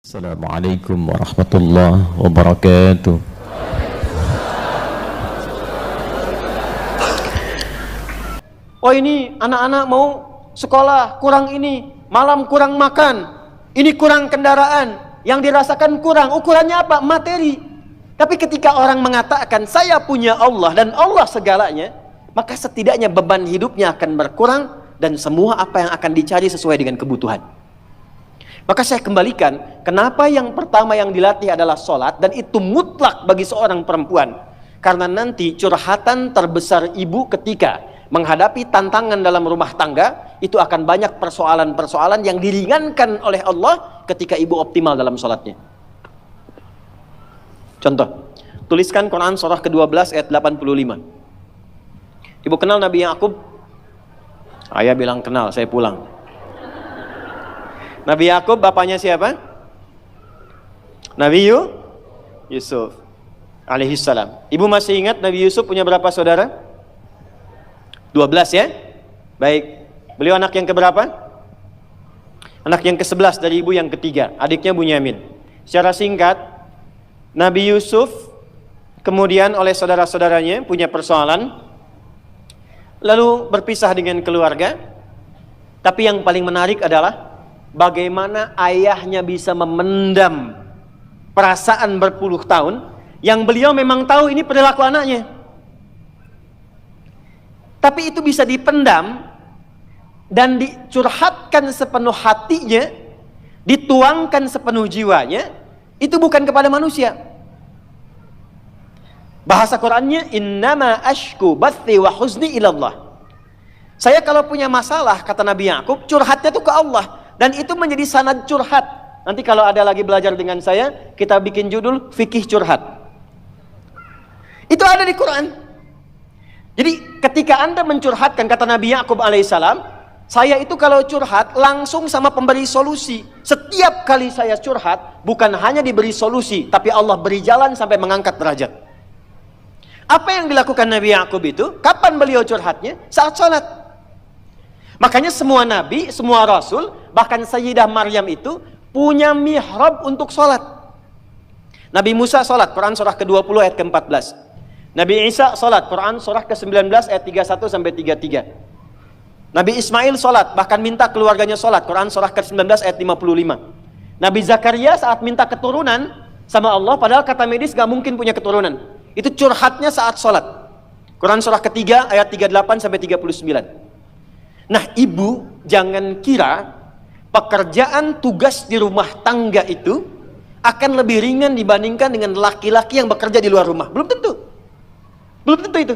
Assalamualaikum warahmatullahi wabarakatuh. Oh, ini anak-anak mau sekolah kurang ini, malam kurang makan, ini kurang kendaraan, yang dirasakan kurang. Ukurannya apa? Materi. Tapi ketika orang mengatakan saya punya Allah dan Allah segalanya, maka setidaknya beban hidupnya akan berkurang dan semua apa yang akan dicari sesuai dengan kebutuhan. Maka saya kembalikan, kenapa yang pertama yang dilatih adalah sholat, dan itu mutlak bagi seorang perempuan. Karena nanti curhatan terbesar ibu ketika menghadapi tantangan dalam rumah tangga, itu akan banyak persoalan-persoalan yang diringankan oleh Allah ketika ibu optimal dalam sholatnya. Contoh, tuliskan Quran surah ke-12 ayat 85. Ibu kenal Nabi Yakub? Ayah bilang kenal, saya pulang. Nabi Yakub bapaknya siapa? Nabi Yusuf alaihissalam. Ibu masih ingat Nabi Yusuf punya berapa saudara? 12 ya? Baik. Beliau anak yang keberapa? Anak yang ke-11 dari ibu yang ketiga. Adiknya Bunyamin. Secara singkat, Nabi Yusuf kemudian oleh saudara-saudaranya punya persoalan, lalu berpisah dengan keluarga. Tapi yang paling menarik adalah bagaimana ayahnya bisa memendam perasaan berpuluh tahun yang beliau memang tahu ini perilaku anaknya. Tapi itu bisa dipendam dan dicurhatkan sepenuh hatinya, dituangkan sepenuh jiwanya, itu bukan kepada manusia. Bahasa Qur'annya, innama ashku bathi wa huzni ilallah. Saya kalau punya masalah, kata Nabi Yakub, curhatnya itu ke Allah. Dan itu menjadi sanad curhat. Nanti kalau ada lagi belajar dengan saya, kita bikin judul fikih curhat. Itu ada di Quran. Jadi ketika Anda mencurhatkan, kata Nabi Yakub alaihissalam, saya itu kalau curhat langsung sama pemberi solusi. Setiap kali saya curhat, bukan hanya diberi solusi, tapi Allah beri jalan sampai mengangkat derajat. Apa yang dilakukan Nabi Yakub itu? Kapan beliau curhatnya? Saat sholat. Makanya semua nabi, semua rasul, bahkan Sayyidah Maryam itu punya mihrab untuk sholat. Nabi Musa sholat, Quran surah ke-20 ayat ke-14. Nabi Isa sholat, Quran surah ke-19 ayat 31 sampai 33. Nabi Ismail sholat, bahkan minta keluarganya sholat, Quran surah ke-19 ayat 55. Nabi Zakaria saat minta keturunan sama Allah, padahal kata medis gak mungkin punya keturunan. Itu curhatnya saat sholat. Quran surah ke-3 ayat 38 sampai 39. Nah, ibu jangan kira pekerjaan tugas di rumah tangga itu akan lebih ringan dibandingkan dengan laki-laki yang bekerja di luar rumah. Belum tentu. Belum tentu itu.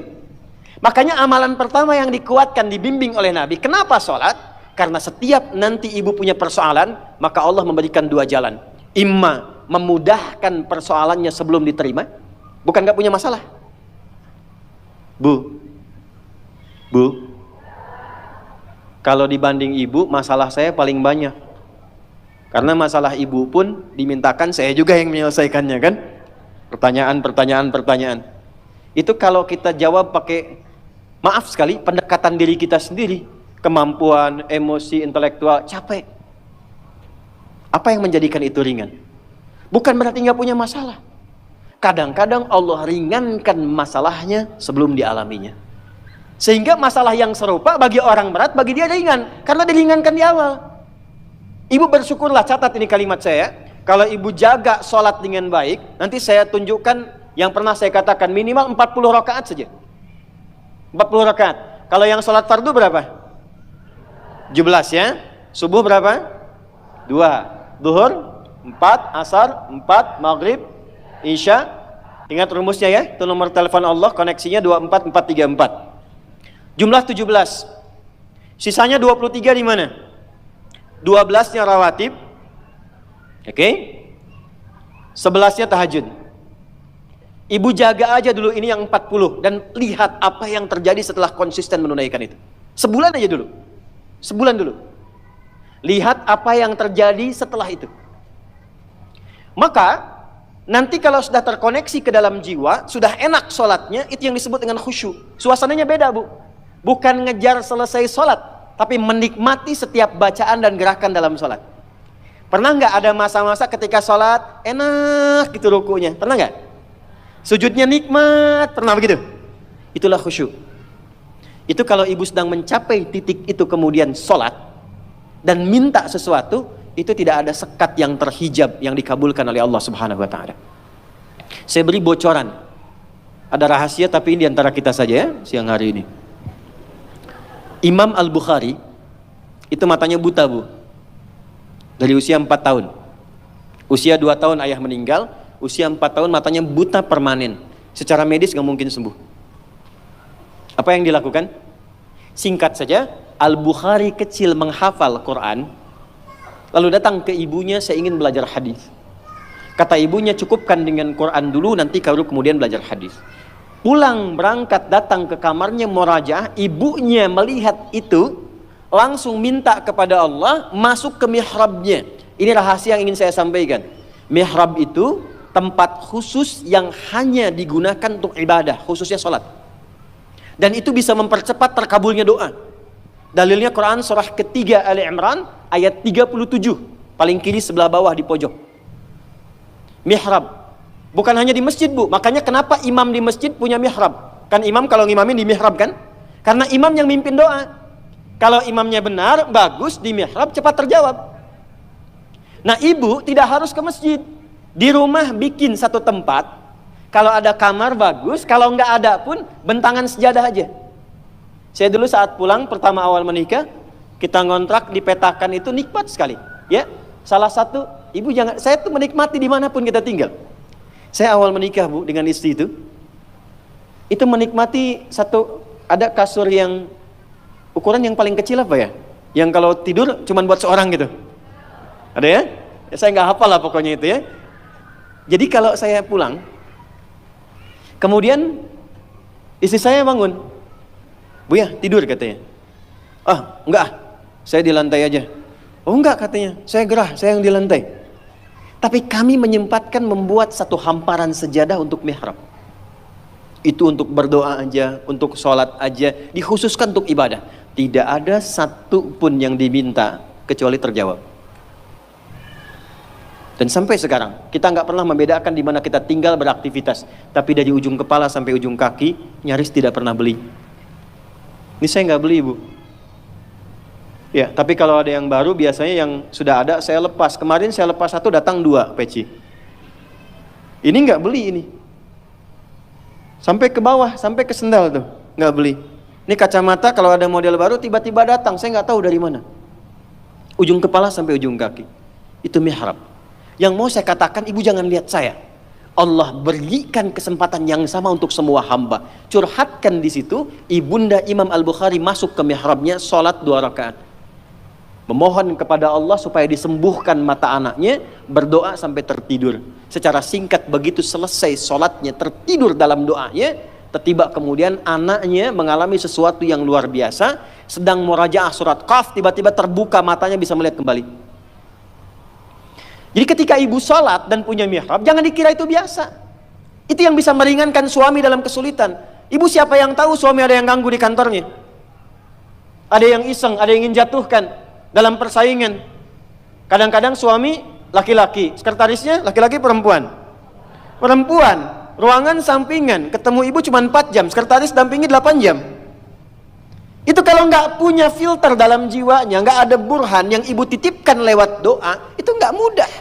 Makanya amalan pertama yang dikuatkan, dibimbing oleh Nabi. Kenapa sholat? Karena setiap nanti ibu punya persoalan, maka Allah memberikan dua jalan. Imma memudahkan persoalannya sebelum diterima. Bukan gak punya masalah. Bu. Kalau dibanding ibu, masalah saya paling banyak. Karena masalah ibu pun dimintakan saya juga yang menyelesaikannya kan. Pertanyaan. Itu kalau kita jawab pakai, maaf sekali, pendekatan diri kita sendiri. Kemampuan, emosi, intelektual, capek. Apa yang menjadikan itu ringan? Bukan berarti nggak punya masalah. Kadang-kadang Allah ringankan masalahnya sebelum dialaminya. Sehingga masalah yang serupa bagi orang berat, bagi dia ringan. Karena diringankan di awal. Ibu bersyukurlah, catat ini kalimat saya. Kalau ibu jaga sholat dengan baik, nanti saya tunjukkan yang pernah saya katakan, minimal 40 rakaat saja. 40 rakaat. Kalau yang sholat fardu berapa? 17 ya. Subuh berapa? 2. Duhur 4, asar 4, maghrib, isya. Ingat rumusnya ya. Itu nomor telepon Allah, koneksinya 24434. Jumlah 17. Sisanya 23 di mana? 12-nya rawatib. Oke. 11-nya tahajud. Ibu jaga aja dulu ini yang 40 dan lihat apa yang terjadi setelah konsisten menunaikan itu. Sebulan aja dulu. Sebulan dulu. Lihat apa yang terjadi setelah itu. Maka nanti kalau sudah terkoneksi ke dalam jiwa, sudah enak sholatnya, itu yang disebut dengan khusyuk. Suasananya beda, Bu. Bukan ngejar selesai sholat, tapi menikmati setiap bacaan dan gerakan dalam sholat. Pernah nggak ada masa-masa ketika sholat enak gitu rukunya? Pernah nggak? Sujudnya nikmat, pernah begitu? Itulah khusyuk. Itu kalau ibu sedang mencapai titik itu kemudian sholat dan minta sesuatu, itu tidak ada sekat yang terhijab yang dikabulkan oleh Allah Subhanahu wa taala. Saya beri bocoran. Ada rahasia tapi ini diantara kita saja ya, siang hari ini. Imam Al-Bukhari itu matanya buta, Bu. Dari usia 4 tahun. Usia 2 tahun ayah meninggal, usia 4 tahun matanya buta permanen. Secara medis gak mungkin sembuh. Apa yang dilakukan? Singkat saja, Al-Bukhari kecil menghafal Quran, lalu datang ke ibunya, saya ingin belajar hadis. Kata ibunya, cukupkan dengan Quran dulu, nanti baru kemudian belajar hadis. Pulang berangkat datang ke kamarnya murajaah, ibunya melihat itu, langsung minta kepada Allah masuk ke mihrabnya. Ini rahasia yang ingin saya sampaikan. Mihrab itu tempat khusus yang hanya digunakan untuk ibadah, khususnya sholat. Dan itu bisa mempercepat terkabulnya doa. Dalilnya Quran surah ketiga Ali Imran ayat 37, paling kiri sebelah bawah di pojok. Mihrab bukan hanya di masjid, Bu. Makanya kenapa imam di masjid punya mihrab? Kan imam kalau ngimamin di mihrab kan? Karena imam yang mimpin doa. Kalau imamnya benar, bagus, di mihrab cepat terjawab. Nah, ibu tidak harus ke masjid. Di rumah bikin satu tempat. Kalau ada kamar bagus, kalau nggak ada pun bentangan sejadah aja. Saya dulu saat pulang pertama awal menikah, kita ngontrak dipetakan itu nikmat sekali. Ya, salah satu ibu jangan, saya tuh menikmati dimanapun kita tinggal. Saya awal menikah, Bu, dengan istri itu menikmati satu, ada kasur yang ukuran yang paling kecil apa ya? Yang kalau tidur cuma buat seorang gitu. Ada ya? Saya nggak hafal lah pokoknya itu ya. Jadi kalau saya pulang, kemudian istri saya bangun, Bu ya tidur katanya. Ah enggak, saya di lantai aja. Oh enggak katanya, saya gerah, saya yang di lantai. Tapi kami menyempatkan membuat satu hamparan sejadah untuk mihrab. Itu untuk berdoa aja, untuk sholat aja, dikhususkan untuk ibadah. Tidak ada satu pun yang diminta kecuali terjawab. Dan sampai sekarang kita nggak pernah membedakan di mana kita tinggal beraktivitas. Tapi dari ujung kepala sampai ujung kaki nyaris tidak pernah beli. Ini saya nggak beli, Bu. Ya, tapi kalau ada yang baru biasanya yang sudah ada saya lepas. Kemarin saya lepas satu, datang 2 peci. Ini nggak beli ini. Sampai ke bawah, sampai ke sendal tuh nggak beli. Ini kacamata kalau ada model baru tiba-tiba datang, saya nggak tahu dari mana. Ujung kepala sampai ujung kaki. Itu mihrab. Yang mau saya katakan, ibu jangan lihat saya. Allah berikan kesempatan yang sama untuk semua hamba. Curhatkan di situ, ibunda Imam Al-Bukhari masuk ke mihrabnya, sholat 2 rakaat. Memohon kepada Allah supaya disembuhkan mata anaknya, berdoa sampai tertidur. Secara singkat begitu selesai sholatnya, tertidur dalam doanya, tiba kemudian anaknya mengalami sesuatu yang luar biasa, sedang murajaah surat Qaf, tiba-tiba terbuka matanya bisa melihat kembali. Jadi ketika ibu sholat dan punya mihrab, jangan dikira itu biasa. Itu yang bisa meringankan suami dalam kesulitan. Ibu siapa yang tahu suami ada yang ganggu di kantornya? Ada yang iseng, ada yang ingin jatuhkan dalam persaingan. Kadang-kadang suami laki-laki, sekretarisnya laki-laki perempuan. Perempuan, ruangan sampingan, ketemu ibu cuma 4 jam, sekretaris dampingi 8 jam. Itu kalau nggak punya filter dalam jiwanya, nggak ada burhan yang ibu titipkan lewat doa, itu nggak mudah.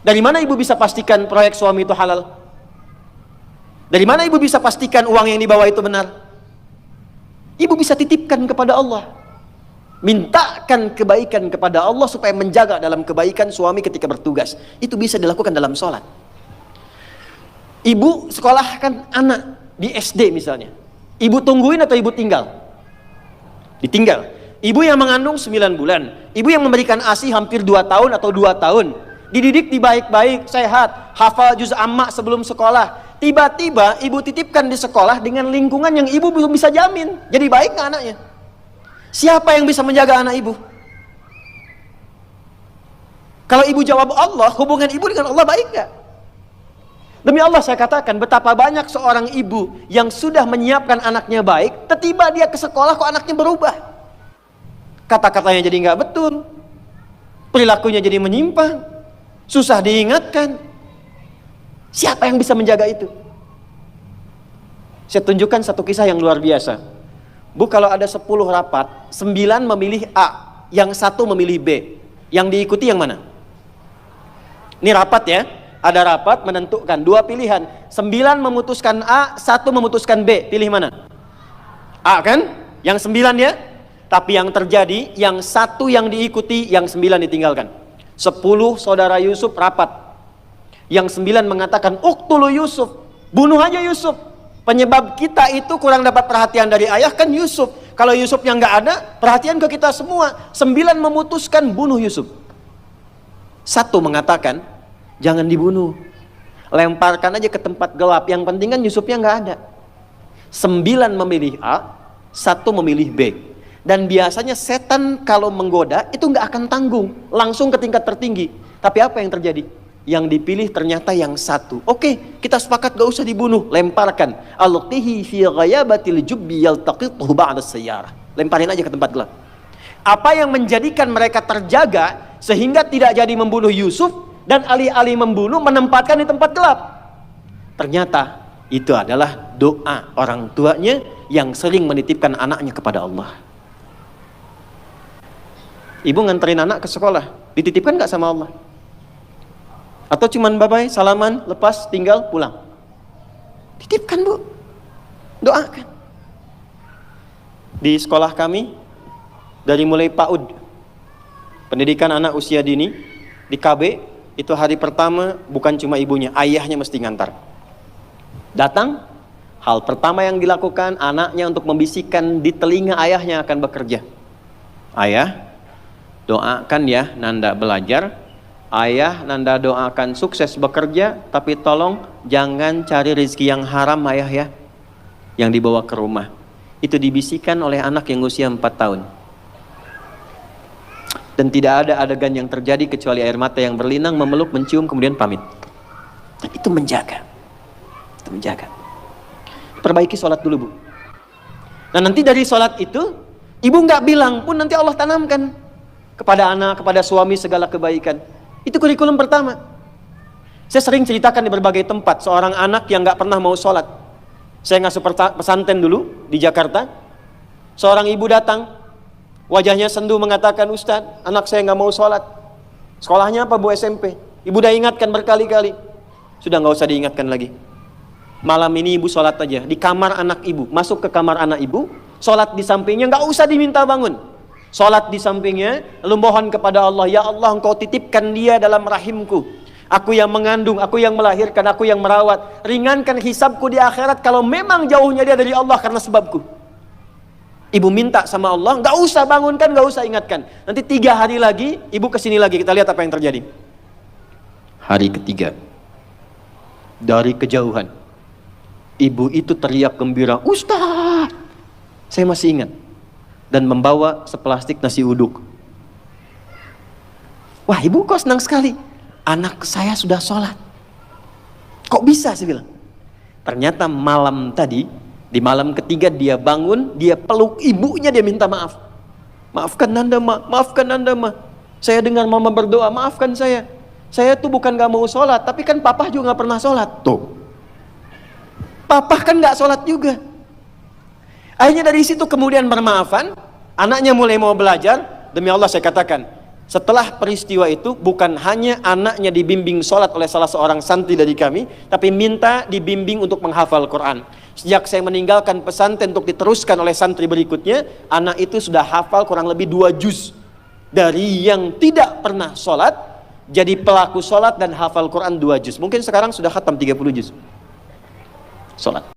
Dari mana ibu bisa pastikan proyek suami itu halal? Dari mana ibu bisa pastikan uang yang dibawa itu benar? Ibu bisa titipkan kepada Allah. Mintakan kebaikan kepada Allah supaya menjaga dalam kebaikan suami ketika bertugas. Itu bisa dilakukan dalam sholat. Ibu sekolahkan anak di SD misalnya. Ibu tungguin atau ibu tinggal? Ditinggal. Ibu yang mengandung 9 bulan. Ibu yang memberikan ASI hampir 2 tahun atau 2 tahun. Dididik di baik-baik, sehat, hafal juz amma sebelum sekolah. Tiba-tiba ibu titipkan di sekolah dengan lingkungan yang ibu belum bisa jamin. Jadi baik nggak anaknya? Siapa yang bisa menjaga anak ibu? Kalau ibu jawab Allah, hubungan ibu dengan Allah baik nggak? Demi Allah saya katakan, betapa banyak seorang ibu yang sudah menyiapkan anaknya baik, tiba dia ke sekolah kok anaknya berubah. Kata-katanya jadi nggak betul. perilakunya jadi menyimpang, susah diingatkan. Siapa yang bisa menjaga itu? Saya tunjukkan satu kisah yang luar biasa. Bu, kalau ada 10 rapat, 9 memilih A, yang 1 memilih B, yang diikuti yang mana? Ini rapat ya, ada rapat menentukan 2 pilihan, 9 memutuskan A, 1 memutuskan B, pilih mana? A kan? Yang 9 ya. Tapi yang terjadi, yang 1 yang diikuti, yang 9 ditinggalkan. 10 saudara Yusuf rapat. Yang 9 mengatakan, uqtulu Yusuf, bunuh aja Yusuf. Penyebab kita itu kurang dapat perhatian dari ayah kan Yusuf. Kalau Yusuf yang nggak ada, perhatian ke kita semua. 9 memutuskan bunuh Yusuf. 1 mengatakan, jangan dibunuh, lemparkan aja ke tempat gelap. Yang penting kan Yusufnya nggak ada. 9 memilih A, 1 memilih B. Dan biasanya setan kalau menggoda itu nggak akan tanggung, langsung ke tingkat tertinggi. Tapi apa yang terjadi? Yang dipilih ternyata yang 1. Oke, kita sepakat gak usah dibunuh, lemparkan. Alqihi fi ghayabatil jubbi yaltaqithu ba'da sayyarah. Lemparin aja ke tempat gelap. Apa yang menjadikan mereka terjaga sehingga tidak jadi membunuh Yusuf dan alih-alih membunuh menempatkan di tempat gelap? Ternyata itu adalah doa orang tuanya yang sering menitipkan anaknya kepada Allah. Ibu nganterin anak ke sekolah, dititipkan gak sama Allah? Atau cuman bye-bye, salaman, lepas, tinggal, pulang? Titipkan bu, doakan. Di sekolah kami, dari mulai PAUD, pendidikan anak usia dini, di KB, itu hari pertama bukan cuma ibunya, ayahnya mesti ngantar. Datang, hal pertama yang dilakukan anaknya untuk membisikkan di telinga ayahnya akan bekerja. Ayah, doakan ya Nanda belajar. Ayah, Nanda doakan sukses bekerja, tapi tolong jangan cari rezeki yang haram ayah ya, yang dibawa ke rumah. Itu dibisikkan oleh anak yang usia 4 tahun. Dan tidak ada adegan yang terjadi kecuali air mata yang berlinang, memeluk, mencium, kemudian pamit. Dan itu menjaga. Itu menjaga. Perbaiki sholat dulu bu. Nah nanti dari sholat itu, ibu nggak bilang pun nanti Allah tanamkan kepada anak, kepada suami segala kebaikan. Itu kurikulum pertama. Saya sering ceritakan di berbagai tempat, seorang anak yang nggak pernah mau sholat. Saya ngasuh pesantren dulu di Jakarta. Seorang ibu datang, wajahnya sendu mengatakan, Ustadz, anak saya nggak mau sholat. Sekolahnya apa bu? SMP. Ibu udah ingatkan berkali-kali. Sudah nggak usah diingatkan lagi. Malam ini ibu sholat aja di kamar anak ibu. Masuk ke kamar anak ibu, sholat di sampingnya, nggak usah diminta bangun. Sholat di sampingnya, lalu mohon kepada Allah, ya Allah engkau titipkan dia dalam rahimku. Aku yang mengandung, aku yang melahirkan, aku yang merawat. Ringankan hisabku di akhirat kalau memang jauhnya dia dari Allah karena sebabku. Ibu minta sama Allah, nggak usah bangunkan, nggak usah ingatkan. Nanti 3 hari lagi, ibu kesini lagi, kita lihat apa yang terjadi. Hari ketiga, dari kejauhan, ibu itu teriak gembira, Ustaz, saya masih ingat. Dan membawa seplastik nasi uduk. Wah ibu kok senang sekali, anak saya sudah sholat. Kok bisa saya bilang. Ternyata malam tadi, di malam ketiga dia bangun, dia peluk ibunya, dia minta maaf. Maafkan Nanda ma, maafkan Nanda ma. Saya dengar mama berdoa, maafkan saya. Saya tuh bukan gak mau sholat, tapi kan papa juga gak pernah sholat. Tuh, papa kan gak sholat juga. Akhirnya dari situ kemudian bermaafan, anaknya mulai mau belajar. Demi Allah saya katakan, setelah peristiwa itu bukan hanya anaknya dibimbing sholat oleh salah seorang santri dari kami, tapi minta dibimbing untuk menghafal Quran. Sejak saya meninggalkan pesantren untuk diteruskan oleh santri berikutnya, anak itu sudah hafal kurang lebih 2 juz. Dari yang tidak pernah sholat, jadi pelaku sholat dan hafal Quran 2 juz. Mungkin sekarang sudah khatam 30 juz sholat.